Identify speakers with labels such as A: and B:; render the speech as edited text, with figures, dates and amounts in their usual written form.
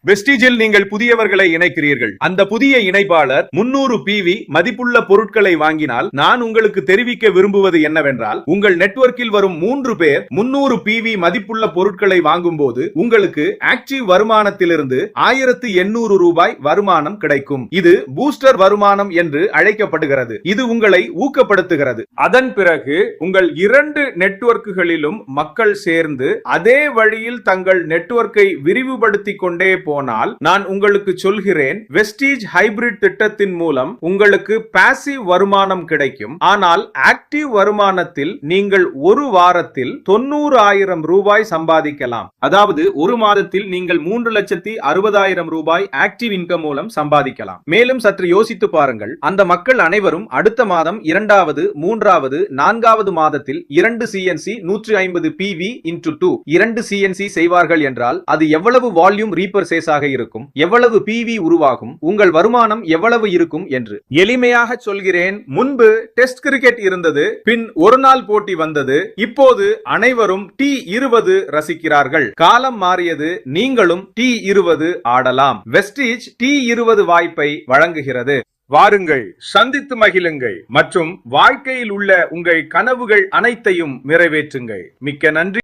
A: வெஸ்டிஜில் நீங்கள் புதியவர்களை இணைக்கிறீர்கள். அந்த புதிய இணைப்பாளர் 300 PV மதிப்புள்ள பொருட்களை வாங்கினால் நான் உங்களுக்கு தெரிவிக்க விரும்புவது என்னவென்றால், உங்கள் நெட்வொர்க்கில் வரும் 3 பேர் 300 PV மதிப்புள்ள பொருட்களை வாங்கும் போது உங்களுக்கு ஆக்டிவ் வருமானத்திலிருந்து 1800 ரூபாய் வருமானம் கிடைக்கும். இது பூஸ்டர் வருமானம் என்று அழைக்கப்படுகிறது. இது உங்களை ஊக்கப்படுத்துகிறது. அதன் பிறகு உங்கள் 2 நெட்வொர்க்குகளிலும் மக்கள் சேர்ந்து அதே வழியில் தங்கள் நெட்வொர்க்கை விரிவுபடுத்திக் கொண்டே போனால் நான் உங்களுக்கு சொல்கிறேன், வெஸ்டிஜ் ஹைபிரிட் திட்டத்தின் மூலம் உங்களுக்கு பாசிவ் வருமானம் கிடைக்கும். ஆனால் ஆக்டிவ் வருமானத்தில் நீங்கள் ஒரு வாரத்தில் 90,000 ரூபாய் சம்பாதிக்கலாம். அதாவது ஒரு மாதத்தில் நீங்கள் 3,60,000 ரூபாய் ஆக்டிவ் இன்கம் மூலம் சம்பாதிக்கலாம். மேலும் சற்று யோசித்து பாருங்கள், அந்த மக்கள் அனைவரும் அடுத்த மாதம் 2வது 3வது 4வது மாதத்தில் 2 CNC 150 PV into 2 2 CNC செய்வார்கள் என்றால் அது எவ்வளவு வால்யூம் ரீபர்சேஸ் ஆக இருக்கும், எவ்வளவு PV உருவாகும், உங்கள் வருமானம் எவ்வளவு இருக்கும் என்று எளிமையாக சொல்கிறேன். முன்பு டெஸ்ட் கிரிக்கெட் இருந்தது, பின் ஒரு நாள் போட்டி வந்தது, இப்போது அனைவரும் T20 ரசிக்கிறார்கள். காலம் மாறியது, நீங்களும் T20 ஆடலாம். வெஸ்டிஜ் T20 வாய்ப்பை வழங்குகிறது. வாருங்கள், சந்தித்து மகிழுங்கள் மற்றும் வாழ்க்கையில் உள்ள உங்கள் கனவுகள் அனைத்தையும் நிறைவேற்றுங்கள். மிக்க நன்றி.